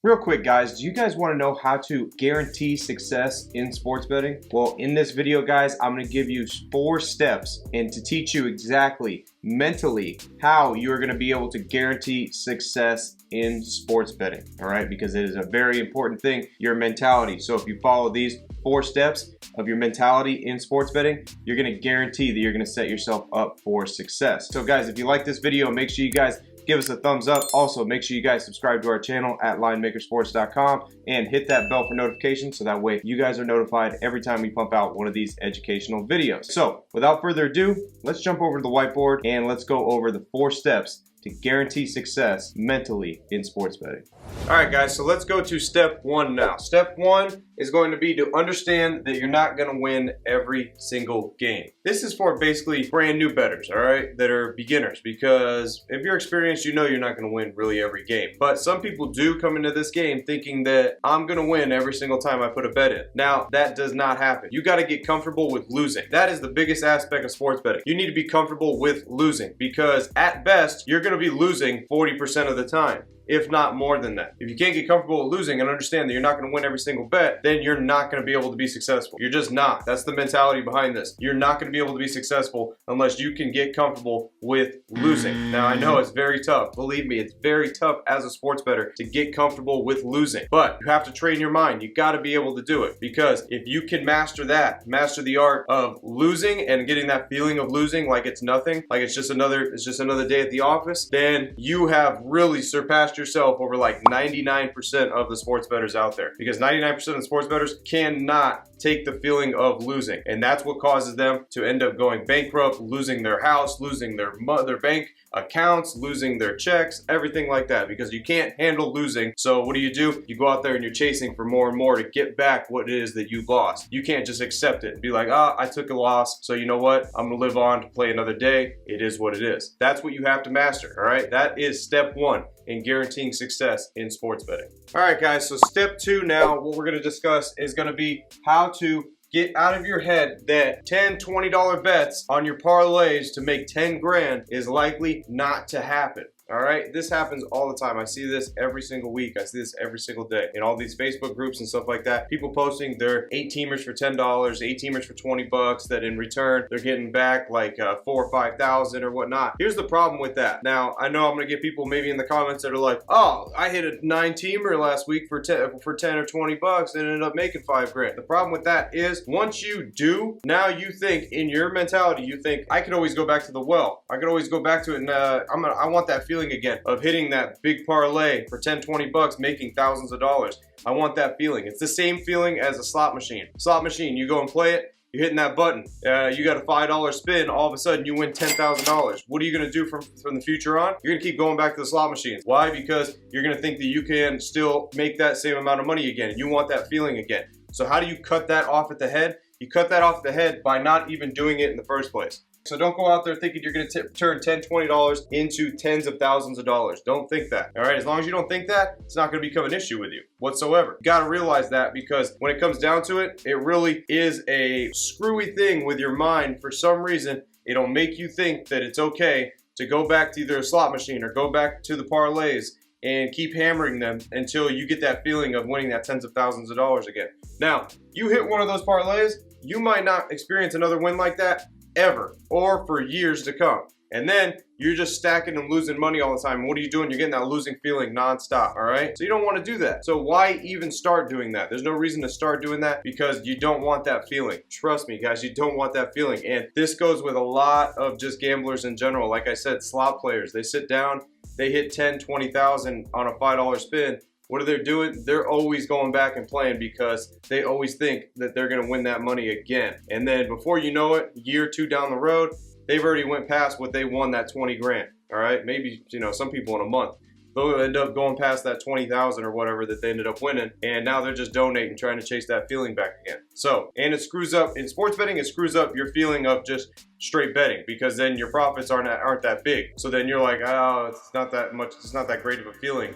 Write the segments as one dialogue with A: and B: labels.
A: Real quick guys, do you guys want to know how to guarantee success in sports betting? Well, in this video guys, I'm going to give you 4 steps and to teach you exactly mentally how you're going to be able to guarantee success in sports betting. All right, because it is a very important thing, your mentality. So if you follow these 4 steps of your mentality in sports betting, you're going to guarantee that you're going to set yourself up for success. So guys, if you like this video, make sure you guys give us a thumbs up. Also, make sure you guys subscribe to our channel at linemakersports.com and hit that bell for notifications so that way you guys are notified every time we pump out one of these educational videos. So without further ado, let's jump over to the whiteboard and let's go over the 4 steps to guarantee success mentally in sports betting. All right guys, so let's go to step 1 now. Step 1 is going to be to understand that you're not going to win every single game. This is for basically brand new bettors, all right, that are beginners, because if you're experienced, you know you're not going to win really every game. But some people do come into this game thinking that I'm going to win every single time I put a bet in. Now, that does not happen. You got to get comfortable with losing. That is the biggest aspect of sports betting. You need to be comfortable with losing, because at best, you're going to be losing 40% of the time, if not more than that. If you can't get comfortable with losing and understand that you're not going to win every single bet, then you're not going to be able to be successful. You're just not. That's the mentality behind this. You're not going to be able to be successful unless you can get comfortable with losing. Now, I know it's very tough. Believe me, it's very tough as a sports bettor to get comfortable with losing. But you have to train your mind. You got to be able to do it, because if you can master that, master the art of losing and getting that feeling of losing like it's nothing, like it's just another day at the office, then you have really surpassed yourself over like 99% of the sports bettors out there, because 99% of the sports bettors cannot take the feeling of losing, and that's what causes them to end up going bankrupt, losing their house, losing their bank accounts, losing their checks, everything like that, because you can't handle losing. So what do? You go out there and you're chasing for more and more to get back what it is that you lost. You can't just accept it and be like, I took a loss, so you know what, I'm gonna live on to play another day. It is what it is. That's what you have to master. All right, that is step 1 in guaranteeing success in sports betting. All right guys, so step 2 now, what we're going to discuss is going to be how to get out of your head that $10, $20 bets on your parlays to make 10 grand is likely not to happen. All right, this happens all the time. I see this every single week. I see this every single day in all these Facebook groups and stuff like that. People posting their 8-teamers for $10, 8-teamers for $20, that in return they're getting back like 4,000 or 5,000 or whatnot. Here's the problem with that. Now, I know I'm gonna get people maybe in the comments that are like, "Oh, I hit a 9-teamer last week for 10 or $20 and ended up making 5 grand." The problem with that is once you do, now you think in your mentality, you think I could always go back to the well. I could always go back to it, and I want that feeling again of hitting that big parlay for 10, $20, making thousands of dollars. I want that feeling. It's the same feeling as a slot machine. Slot machine, you go and play it, you're hitting that button. You got a $5 spin, all of a sudden you win $10,000. What are you gonna do from the future on? You're gonna keep going back to the slot machines. Why? Because you're gonna think that you can still make that same amount of money again, and you want that feeling again. So how do you cut that off at the head? You cut that off at the head by not even doing it in the first place. So don't go out there thinking you're going to turn $10, $20 into tens of thousands of dollars. Don't think that. All right, as long as you don't think that, it's not going to become an issue with you whatsoever. You got to realize that, because when it comes down to it, it really is a screwy thing with your mind. For some reason, it'll make you think that it's okay to go back to either a slot machine or go back to the parlays and keep hammering them until you get that feeling of winning that tens of thousands of dollars again. Now, you hit one of those parlays, you might not experience another win like that ever, or for years to come. And then you're just stacking and losing money all the time. And what are you doing? You're getting that losing feeling nonstop, all right? So you don't want to do that. So why even start doing that? There's no reason to start doing that, because you don't want that feeling. Trust me, guys, you don't want that feeling. And this goes with a lot of just gamblers in general. Like I said, slot players, they sit down, they hit 10, 20,000 on a $5 spin. What are they doing? They're always going back and playing, because they always think that they're going to win that money again. And then before you know it, a year or 2 down the road, they've already went past what they won, that 20 grand. All right, maybe, some people in a month, they'll end up going past that 20,000 or whatever that they ended up winning, and now they're just donating, trying to chase that feeling back again. So, and it screws up in sports betting. It screws up your feeling of just straight betting, because then your profits aren't that big. So then you're like, oh, it's not that much. It's not that great of a feeling.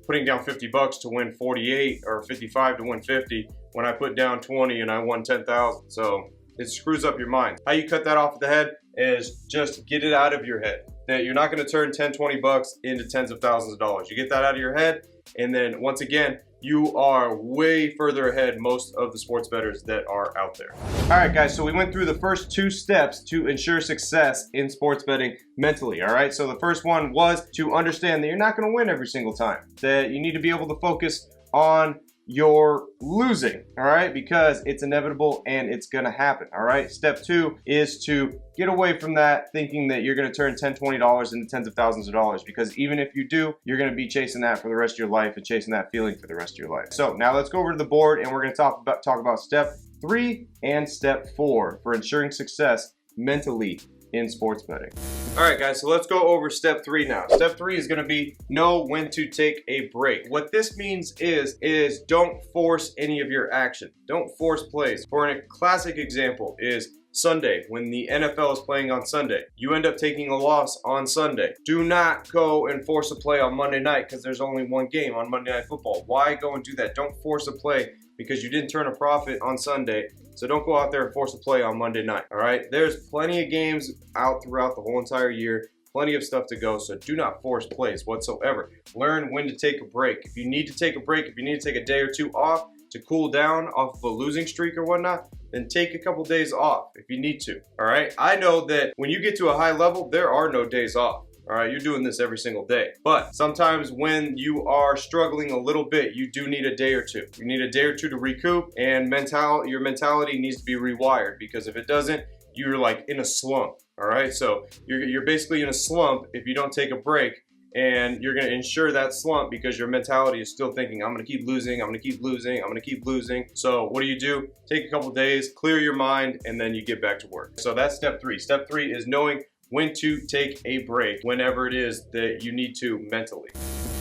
A: Putting down $50 to win 48 or 55 to win 50, when I put down 20 and I won 10,000. So it screws up your mind. How you cut that off the head is just get it out of your head that you're not going to turn 10, 20 bucks into tens of thousands of dollars. You get that out of your head, And then once again, you are way further ahead most of the sports bettors that are out there. All right, guys, so we went through the first 2 steps to ensure success in sports betting mentally, all right? So the first one was to understand that you're not gonna win every single time, that you need to be able to focus on your losing, all right? Because it's inevitable and it's gonna happen, all right? Step 2 is to get away from that thinking that you're gonna turn $10, $20 into tens of thousands of dollars, because even if you do, you're gonna be chasing that for the rest of your life and chasing that feeling for the rest of your life. So now let's go over to the board and we're gonna talk about step 3 and step 4 for ensuring success mentally in sports betting. All right, guys, so let's go over step 3 now. Step 3 is gonna be know when to take a break. What this means is don't force any of your action. Don't force plays. For a classic example is Sunday, when the NFL is playing on Sunday. You end up taking a loss on Sunday. Do not go and force a play on Monday night because there's only one game on Monday Night Football. Why go and do that? Don't force a play because you didn't turn a profit on Sunday. So don't go out there and force a play on Monday night, all right? There's plenty of games out throughout the whole entire year, plenty of stuff to go, so do not force plays whatsoever. Learn when to take a break. If you need to take a break, if you need to take a day or 2 off to cool down off of a losing streak or whatnot, then take a couple days off if you need to, all right? I know that when you get to a high level, there are no days off. All right, you're doing this every single day. But sometimes when you are struggling a little bit, you do need a day or 2. You need a day or 2 to recoup, and your mentality needs to be rewired, because if it doesn't, you're like in a slump, all right? So you're basically in a slump if you don't take a break, and you're gonna ensure that slump because your mentality is still thinking, I'm gonna keep losing, I'm gonna keep losing, I'm gonna keep losing. So what do? Take a couple days, clear your mind, and then you get back to work. So that's step 3. Step 3 is knowing when to take a break whenever it is that you need to mentally.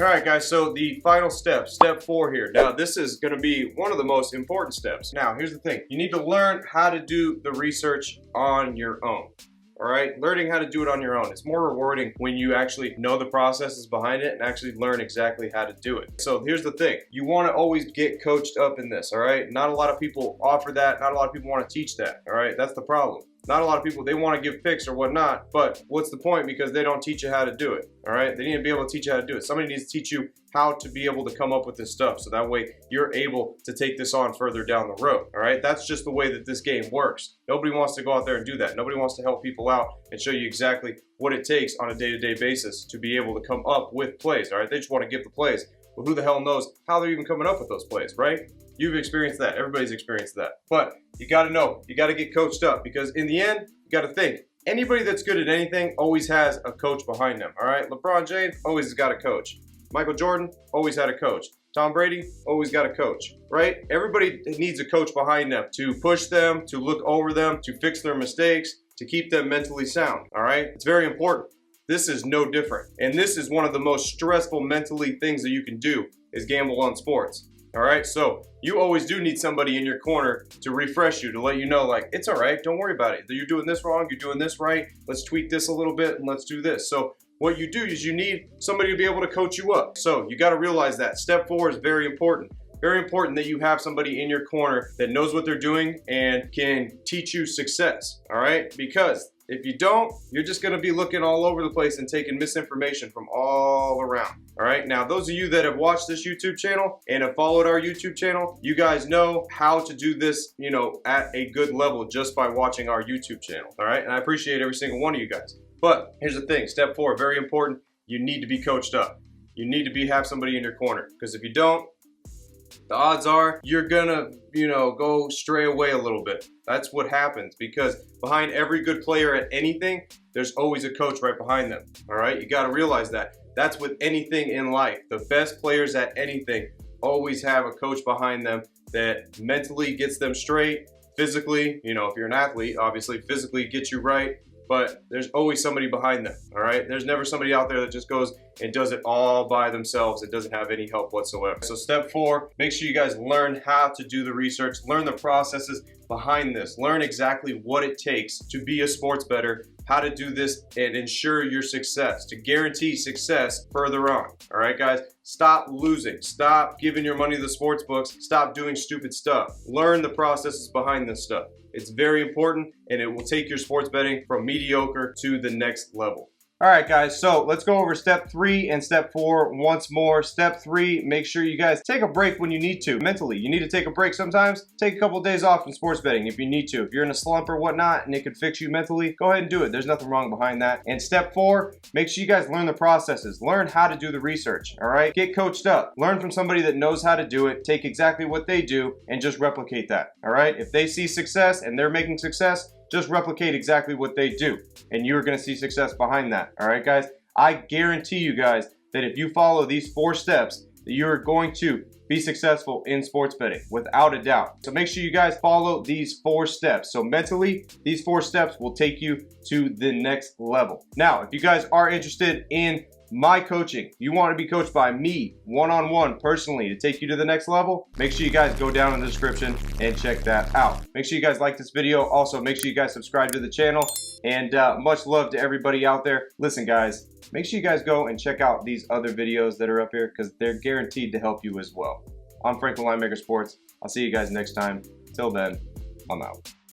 A: All right, guys, so the final step, step 4 here. Now, this is gonna be one of the most important steps. Now, here's the thing. You need to learn how to do the research on your own. All right, learning how to do it on your own. It's more rewarding when you actually know the processes behind it and actually learn exactly how to do it. So here's the thing. You wanna always get coached up in this, all right? Not a lot of people offer that. Not a lot of people wanna teach that, all right? That's the problem. Not a lot of people, they want to give picks or whatnot, but what's the point? Because they don't teach you how to do it, all right? They need to be able to teach you how to do it. Somebody needs to teach you how to be able to come up with this stuff, so that way you're able to take this on further down the road, all right? That's just the way that this game works. Nobody wants to go out there and do that. Nobody wants to help people out and show you exactly what it takes on a day-to-day basis to be able to come up with plays, all right? They just want to give the plays. Well, who the hell knows how they're even coming up with those plays, right? You've experienced that. Everybody's experienced that. But you got to know. You got to get coached up, because in the end, you got to think. Anybody that's good at anything always has a coach behind them, all right? LeBron James always has got a coach. Michael Jordan always had a coach. Tom Brady always got a coach, right? Everybody needs a coach behind them to push them, to look over them, to fix their mistakes, to keep them mentally sound, all right? It's very important. This is no different. And this is one of the most stressful mentally things that you can do is gamble on sports. All right, so you always do need somebody in your corner to refresh you, to let you know, like, it's all right, don't worry about it. You're doing this wrong, you're doing this right. Let's tweak this a little bit and let's do this. So what you do is you need somebody to be able to coach you up. So you got to realize that. Step 4 is very important. Very important that you have somebody in your corner that knows what they're doing and can teach you success, all right? Because if you don't, you're just gonna be looking all over the place and taking misinformation from all around, all right? Now, those of you that have watched this YouTube channel and have followed our YouTube channel, you guys know how to do this, you know, at a good level just by watching our YouTube channel, all right? And I appreciate every single one of you guys. But here's the thing, step 4, very important, you need to be coached up. You need to have somebody in your corner, because if you don't, the odds are you're gonna, go stray away a little bit. That's what happens, because behind every good player at anything, there's always a coach right behind them, all right? You gotta realize that. That's with anything in life. The best players at anything always have a coach behind them that mentally gets them straight, physically, if you're an athlete, obviously physically gets you right, but there's always somebody behind them, all right? There's never somebody out there that just goes and does it all by themselves. It doesn't have any help whatsoever. So step 4, make sure you guys learn how to do the research, learn the processes behind this, learn exactly what it takes to be a sports bettor, how to do this and ensure your success, to guarantee success further on. All right, guys, stop losing. Stop giving your money to the sports books. Stop doing stupid stuff. Learn the processes behind this stuff. It's very important, and it will take your sports betting from mediocre to the next level. All right, guys, so let's go over step 3 and step 4 once more. Step 3, make sure you guys take a break when you need to. Mentally, you need to take a break sometimes. Take a couple of days off in sports betting if you need to. If you're in a slump or whatnot and it could fix you mentally, go ahead and do it. There's nothing wrong behind that. And step 4, make sure you guys learn the processes. Learn how to do the research, all right? Get coached up. Learn from somebody that knows how to do it. Take exactly what they do and just replicate that, all right? If they see success and they're making success, just replicate exactly what they do, and you're gonna see success behind that. All right, guys? I guarantee you guys that if you follow these 4 steps, that you're going to be successful in sports betting, without a doubt. So make sure you guys follow these 4 steps. So mentally, these 4 steps will take you to the next level. Now, if you guys are interested in my coaching, you want to be coached by me one-on-one personally to take you to the next level, make sure you guys go down in the description and check that out. Make sure you guys like this video. Also, make sure you guys subscribe to the channel, and much love to everybody out there. Listen, guys, make sure you guys go and check out these other videos that are up here because they're guaranteed to help you as well. I'm Frank from Linemaker Sports. I'll see you guys next time. Till then, I'm out.